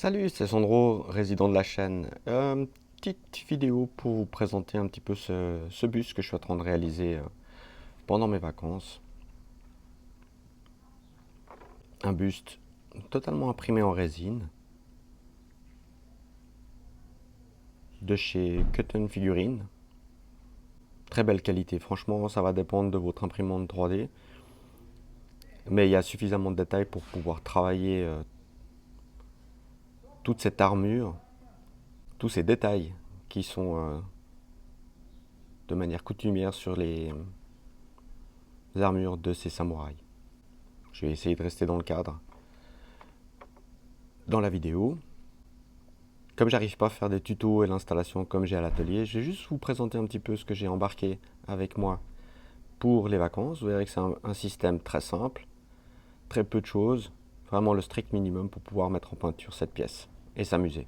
Salut, c'est Sandro, résident de la chaîne. Petite vidéo pour vous présenter un petit peu ce buste que je suis en train de réaliser pendant mes vacances. Un buste totalement imprimé en résine de chez Cotton Figurines. Très belle qualité, franchement ça va dépendre de votre imprimante 3D. Mais il y a suffisamment de détails pour pouvoir travailler toute cette armure, tous ces détails qui sont de manière coutumière sur les armures de ces samouraïs. Je vais essayer de rester dans le cadre dans la vidéo. Comme j'arrive pas à faire des tutos et l'installation comme j'ai à l'atelier, je vais juste vous présenter un petit peu ce que j'ai embarqué avec moi pour les vacances. Vous verrez que c'est un système très simple, très peu de choses, vraiment le strict minimum pour pouvoir mettre en peinture cette pièce et s'amuser.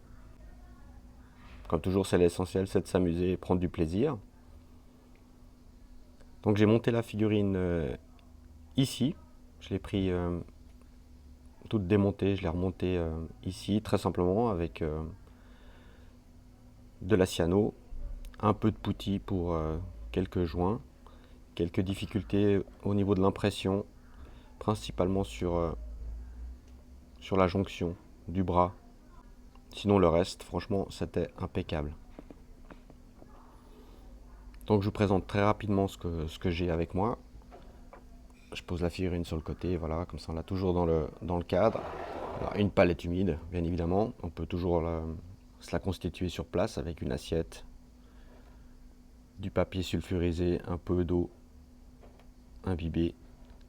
Comme toujours, c'est l'essentiel, c'est de s'amuser et prendre du plaisir. Donc j'ai monté la figurine ici, je l'ai pris toute démontée, je l'ai remontée ici très simplement avec de la cyano, un peu de putty pour quelques joints, quelques difficultés au niveau de l'impression, principalement sur la jonction du bras. Sinon le reste, franchement, c'était impeccable. Donc je vous présente très rapidement ce que j'ai avec moi. Je pose la figurine sur le côté, voilà, comme ça on l'a toujours dans le cadre. Alors, une palette humide, bien évidemment. On peut toujours se la constituer sur place avec une assiette, du papier sulfurisé, un peu d'eau imbibée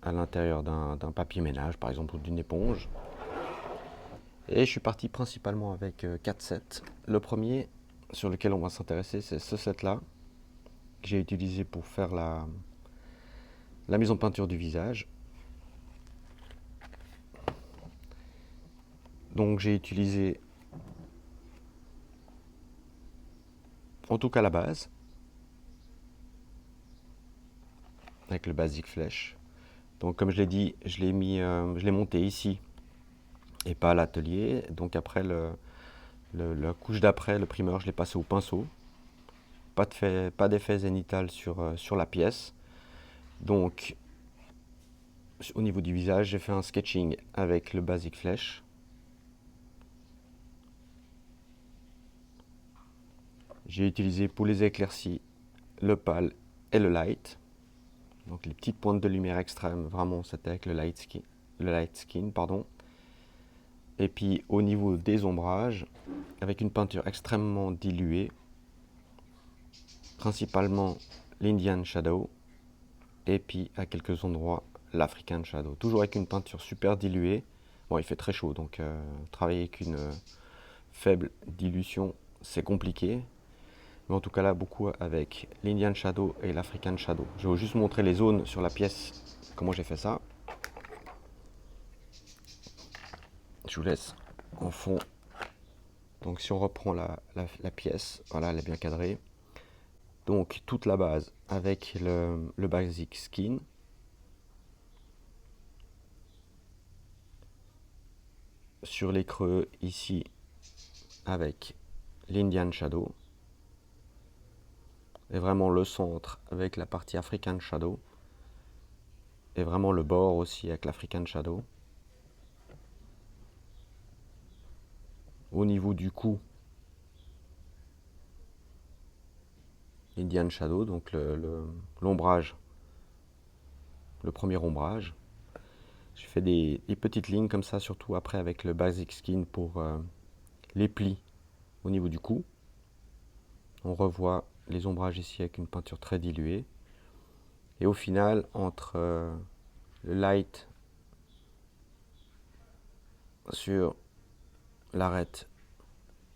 à l'intérieur d'un papier ménage, par exemple, ou d'une éponge. Et je suis parti principalement avec 4 sets. Le premier sur lequel on va s'intéresser, c'est ce set-là, que j'ai utilisé pour faire la mise en peinture du visage. Donc j'ai utilisé, en tout cas la base, avec le Basic Flèche. Donc comme je l'ai dit, je l'ai monté ici et pas à l'atelier. Donc après la couche d'après, le primeur, je l'ai passé au pinceau. Pas d'effet zénital sur la pièce. Donc au niveau du visage, j'ai fait un sketching avec le Basic Flèche. J'ai utilisé pour les éclaircies le pâle et le light. Donc les petites pointes de lumière extrême, vraiment c'était avec le light skin, pardon. Et puis au niveau des ombrages, avec une peinture extrêmement diluée, principalement l'Indian Shadow, et puis à quelques endroits l'African Shadow. Toujours avec une peinture super diluée. Bon, il fait très chaud, donc travailler avec une faible dilution, c'est compliqué. Mais en tout cas là, beaucoup avec l'Indian Shadow et l'African Shadow. Je vais vous juste montrer les zones sur la pièce, comment j'ai fait ça. Je vous laisse en fond. Donc si on reprend la pièce, voilà, elle est bien cadrée. Donc toute la base avec le Basic Skin. Sur les creux ici avec l'Indian Shadow. Et vraiment le centre avec la partie African Shadow. Et vraiment le bord aussi avec l'African Shadow. Au niveau du cou, Indian Shadow, donc l'ombrage, le premier ombrage. J'ai fait des petites lignes comme ça, surtout après avec le Basic Skin pour les plis au niveau du cou. On revoit les ombrages ici avec une peinture très diluée. Et au final, entre le light sur l'arête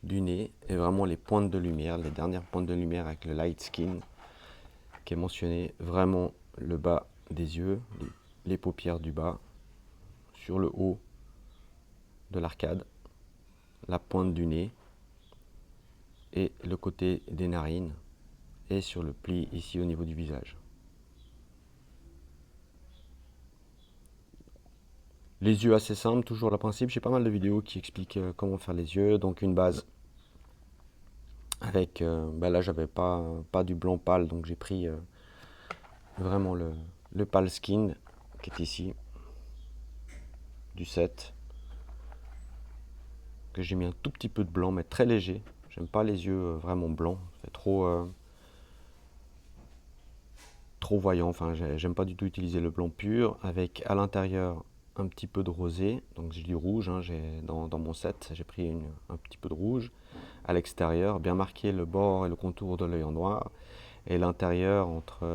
du nez et vraiment les pointes de lumière, les dernières pointes de lumière avec le light skin qui est mentionné, vraiment le bas des yeux, les paupières du bas, sur le haut de l'arcade, la pointe du nez et le côté des narines et sur le pli ici au niveau du visage. Les yeux assez simples, toujours le principe. J'ai pas mal de vidéos qui expliquent comment faire les yeux. Donc une base avec, là j'avais pas du blanc pâle, donc j'ai pris vraiment le pâle skin qui est ici, du 7, que j'ai mis un tout petit peu de blanc, mais très léger. J'aime pas les yeux vraiment blancs, c'est trop voyant. Enfin, j'aime pas du tout utiliser le blanc pur, avec à l'intérieur un petit peu de rosé. Donc j'ai du rouge, hein, dans mon set, j'ai pris un petit peu de rouge. À l'extérieur, bien marquer le bord et le contour de l'œil en noir, et l'intérieur entre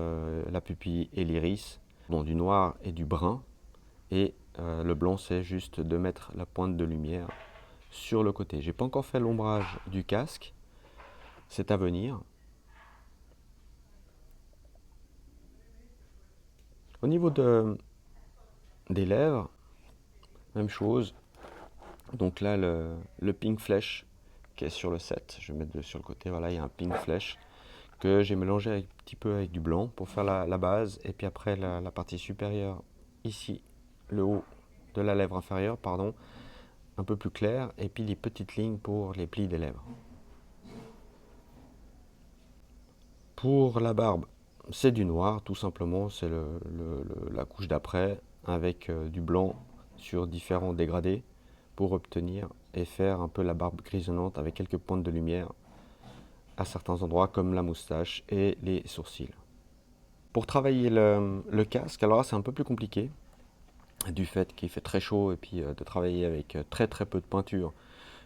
la pupille et l'iris, bon, du noir et du brun. Et le blanc, c'est juste de mettre la pointe de lumière sur le côté. J'ai pas encore fait l'ombrage du casque, c'est à venir. Au niveau des lèvres, même chose. Donc là, le pink flesh qui est sur le set, je vais mettre sur le côté, voilà, il y a un pink flesh que j'ai mélangé un petit peu avec du blanc pour faire la base. Et puis après, la partie supérieure, ici, le haut de la lèvre inférieure, pardon, un peu plus clair. Et puis les petites lignes pour les plis des lèvres. Pour la barbe, c'est du noir, tout simplement. C'est la couche d'après avec du blanc sur différents dégradés pour obtenir et faire un peu la barbe grisonnante avec quelques pointes de lumière à certains endroits comme la moustache et les sourcils. Pour travailler le casque, alors là c'est un peu plus compliqué du fait qu'il fait très chaud et puis de travailler avec très très peu de peinture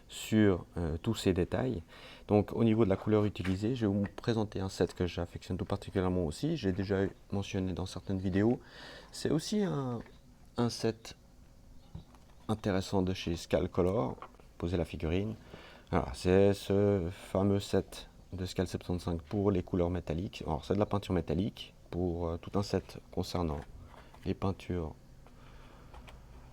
sur tous ces détails. Donc au niveau de la couleur utilisée, je vais vous présenter un set que j'affectionne tout particulièrement aussi. J'ai déjà mentionné dans certaines vidéos. C'est aussi un set intéressant de chez Skalcolor. Poser la figurine. Alors, c'est ce fameux set de Skal 75 pour les couleurs métalliques. Alors c'est de la peinture métallique pour tout un set concernant les peintures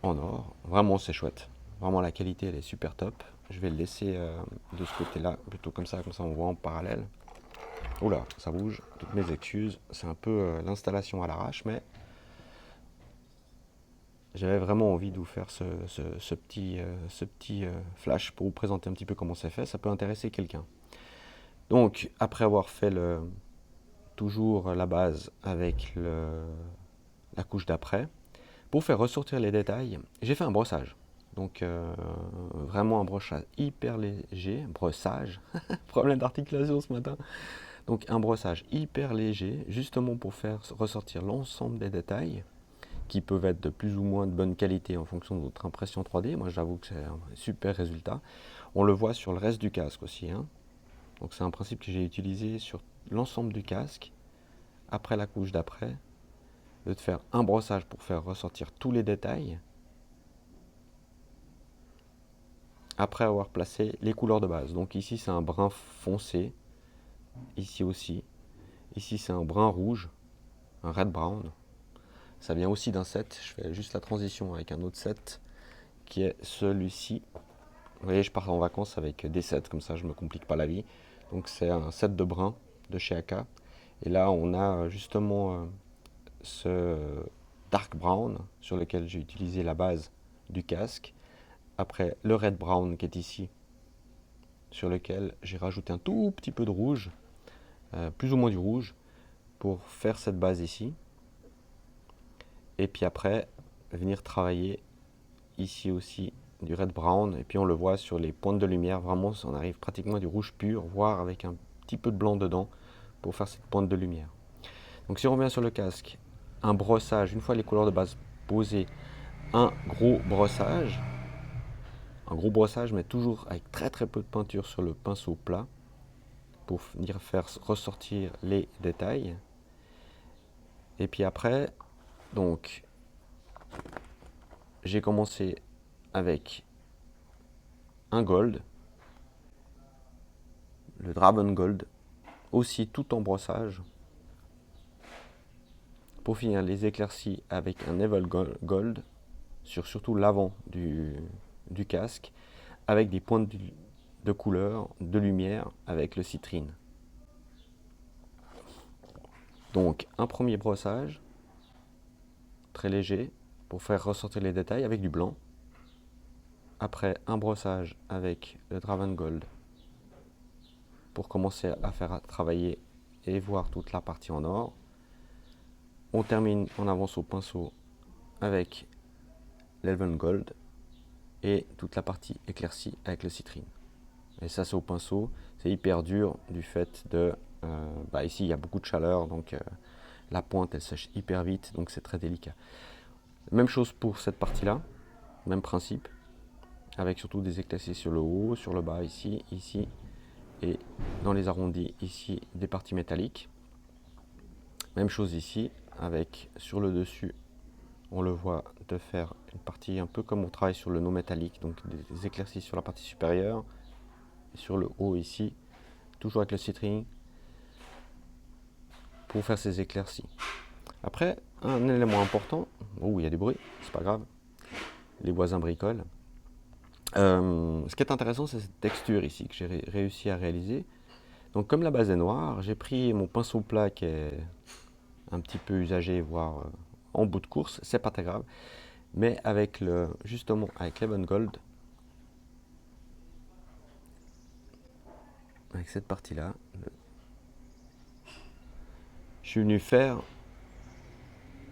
en or. Vraiment c'est chouette. Vraiment la qualité elle est super top. Je vais le laisser de ce côté là, plutôt comme ça on voit en parallèle. Oula, ça bouge, toutes mes excuses. C'est un peu l'installation à l'arrache, mais j'avais vraiment envie de vous faire ce petit flash pour vous présenter un petit peu comment c'est fait. Ça peut intéresser quelqu'un. Donc, après avoir fait toujours la base avec la couche d'après, pour faire ressortir les détails, j'ai fait un brossage. Donc, vraiment un brossage hyper léger. Brossage, problème d'articulation ce matin. Donc, un brossage hyper léger, justement pour faire ressortir l'ensemble des détails, qui peuvent être de plus ou moins de bonne qualité en fonction de votre impression 3D. Moi, j'avoue que c'est un super résultat. On le voit sur le reste du casque aussi, hein. Donc c'est un principe que j'ai utilisé sur l'ensemble du casque, après la couche d'après, de faire un brossage pour faire ressortir tous les détails, après avoir placé les couleurs de base. Donc ici c'est un brun foncé, ici aussi, ici c'est un brun rouge, un red brown. Ça vient aussi d'un set, je fais juste la transition avec un autre set, qui est celui-ci. Vous voyez, je pars en vacances avec des sets, comme ça je ne me complique pas la vie. Donc c'est un set de brun de chez AK. Et là on a justement ce dark brown sur lequel j'ai utilisé la base du casque. Après le red brown qui est ici, sur lequel j'ai rajouté un tout petit peu de rouge, plus ou moins du rouge, pour faire cette base ici. Et puis après, venir travailler ici aussi du red brown. Et puis on le voit sur les pointes de lumière, vraiment on arrive pratiquement à du rouge pur, voire avec un petit peu de blanc dedans, pour faire cette pointe de lumière. Donc si on revient sur le casque, un brossage, une fois les couleurs de base posées, un gros brossage, mais toujours avec très très peu de peinture sur le pinceau plat pour venir faire ressortir les détails. Et puis après, donc, j'ai commencé avec un gold, le Draven Gold, aussi tout en brossage. Pour finir les éclaircies avec un Evil Gold sur surtout l'avant du casque, avec des pointes de couleur, de lumière avec le citrine. Donc un premier brossage, très léger, pour faire ressortir les détails avec du blanc. Après, un brossage avec le Draven Gold pour commencer à faire travailler et voir toute la partie en or. On termine, on avance au pinceau avec l'Elven Gold et toute la partie éclaircie avec le citrine. Et ça, c'est au pinceau, c'est hyper dur du fait de... ici, il y a beaucoup de chaleur, donc la pointe, elle sèche hyper vite, donc c'est très délicat. Même chose pour cette partie-là, même principe, avec surtout des éclaircies sur le haut, sur le bas, ici, ici, et dans les arrondis, ici, des parties métalliques. Même chose ici, avec sur le dessus, on le voit de faire une partie un peu comme on travaille sur le non métallique, donc des éclaircies sur la partie supérieure, et sur le haut ici, toujours avec le citrine, pour faire ces éclaircies. Après, un élément important, il y a du bruit, c'est pas grave, les voisins bricolent. Ce qui est intéressant, c'est cette texture ici que j'ai réussi à réaliser. Donc comme la base est noire, j'ai pris mon pinceau plat qui est un petit peu usagé, voire en bout de course, c'est pas très grave. Mais avec justement avec l'Elven Gold, avec cette partie-là, je suis venu faire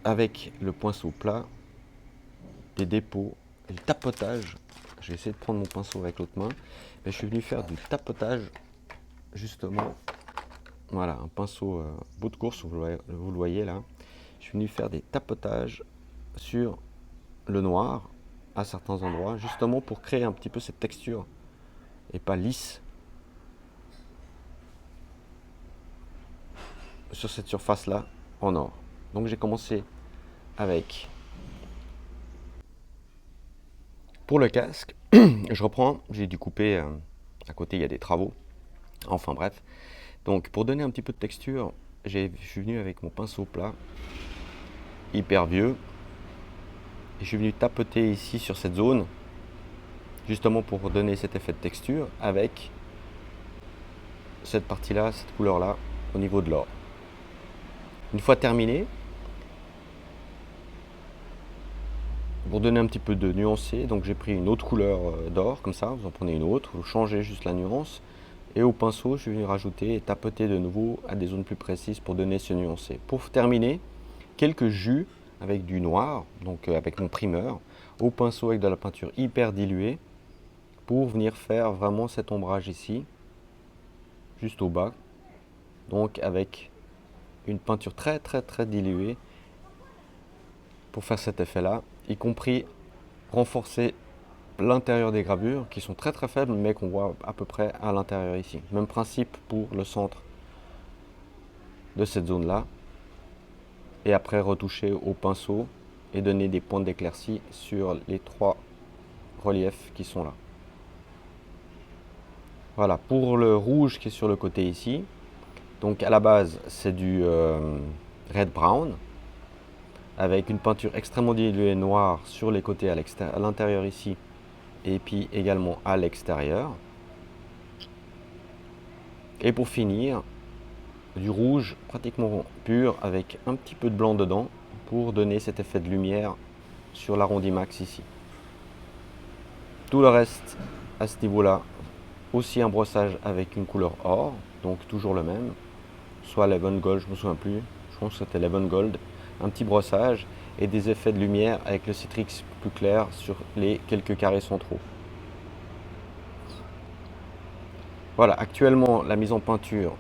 avec le pinceau plat des dépôts et le tapotage. Je vais essayer de prendre mon pinceau avec l'autre main, mais je suis venu faire du tapotage justement. Voilà, un pinceau bout de course, vous le voyez là. Je suis venu faire des tapotages sur le noir à certains endroits, justement pour créer un petit peu cette texture et pas lisse sur cette surface là en or. Donc j'ai commencé avec, pour le casque, je reprends, j'ai dû couper, à côté il y a des travaux, enfin bref. Donc pour donner un petit peu de texture, je suis venu avec mon pinceau plat, hyper vieux, et je suis venu tapoter ici sur cette zone, justement pour donner cet effet de texture avec cette partie-là, cette couleur-là, au niveau de l'or. Une fois terminé, pour donner un petit peu de nuancé, donc j'ai pris une autre couleur d'or, comme ça, vous en prenez une autre, vous changez juste la nuance, et au pinceau, je suis venu rajouter et tapoter de nouveau à des zones plus précises pour donner ce nuancé. Pour terminer, quelques jus avec du noir, donc avec mon primeur, au pinceau avec de la peinture hyper diluée, pour venir faire vraiment cet ombrage ici, juste au bas, donc avec une peinture très diluée pour faire cet effet là, y compris renforcer l'intérieur des gravures qui sont très faibles mais qu'on voit à peu près à l'intérieur ici. Même principe pour le centre de cette zone là, et après retoucher au pinceau et donner des points d'éclaircie sur les trois reliefs qui sont là. Voilà, pour le rouge qui est sur le côté ici, donc à la base c'est du red brown avec une peinture extrêmement diluée noire sur les côtés à l'intérieur ici et puis également à l'extérieur. Et pour finir, du rouge pratiquement pur avec un petit peu de blanc dedans pour donner cet effet de lumière sur l'arrondi max ici. Tout le reste à ce niveau là, aussi un brossage avec une couleur or, donc toujours le même, soit l'Elven Gold, je me souviens plus, je pense que c'était l'Elven Gold, un petit brossage et des effets de lumière avec le Citrix plus clair sur les quelques carrés centraux. Voilà, actuellement la mise en peinture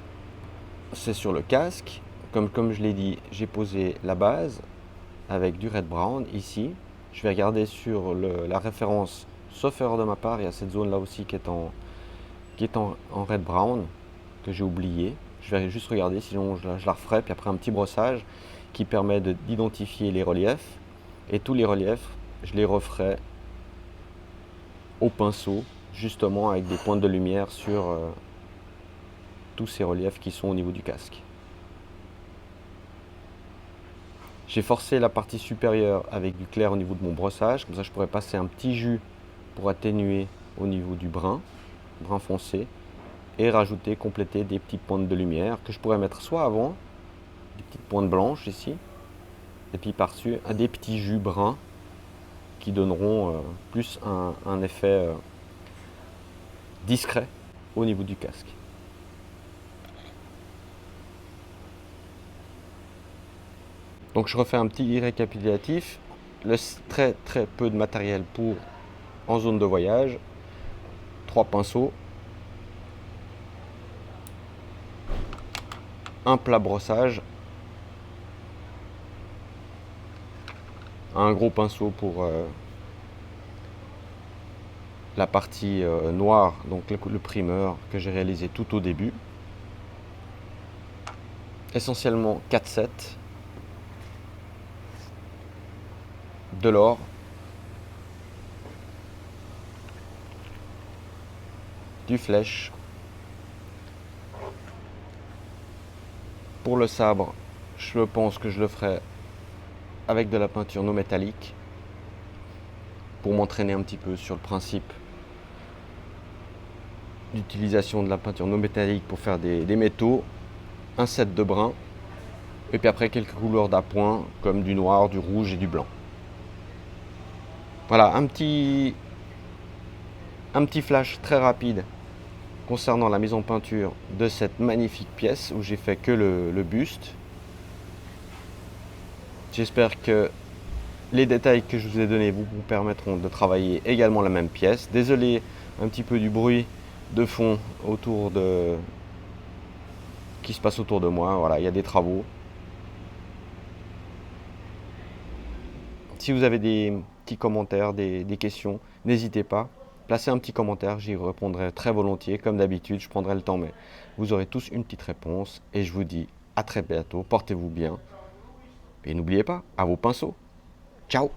c'est sur le casque. Comme je l'ai dit, j'ai posé la base avec du red brown ici. Je vais regarder sur la référence, sauf erreur de ma part, il y a cette zone là aussi qui est en red brown que j'ai oublié. Je vais juste regarder, sinon je la referai. Puis après un petit brossage qui permet d'identifier les reliefs. Et tous les reliefs, je les referai au pinceau, justement avec des pointes de lumière sur tous ces reliefs qui sont au niveau du casque. J'ai forcé la partie supérieure avec du clair au niveau de mon brossage, comme ça je pourrais passer un petit jus pour atténuer au niveau du brun foncé, et rajouter, compléter des petites pointes de lumière que je pourrais mettre soit avant, des petites pointes blanches ici, et puis par-dessus des petits jus bruns qui donneront plus un effet discret au niveau du casque. Donc je refais un petit récapitulatif. Très très peu de matériel pour en zone de voyage. 3 pinceaux. Un plat brossage. Un gros pinceau pour la partie noire, donc le primeur que j'ai réalisé tout au début. Essentiellement 4-7. De l'or. Du flèche. Pour le sabre, je pense que je le ferai avec de la peinture non métallique pour m'entraîner un petit peu sur le principe d'utilisation de la peinture non métallique pour faire des métaux, un set de brun et puis après quelques couleurs d'appoint comme du noir, du rouge et du blanc. Voilà, un petit flash très rapide concernant la mise en peinture de cette magnifique pièce où j'ai fait que le buste. J'espère que les détails que je vous ai donnés vous permettront de travailler également la même pièce. Désolé un petit peu du bruit de fond qui se passe autour de moi. Voilà, il y a des travaux. Si vous avez des petits commentaires, des questions, n'hésitez pas. Placez un petit commentaire, j'y répondrai très volontiers. Comme d'habitude, je prendrai le temps, mais vous aurez tous une petite réponse. Et je vous dis à très bientôt, portez-vous bien. Et n'oubliez pas, à vos pinceaux. Ciao!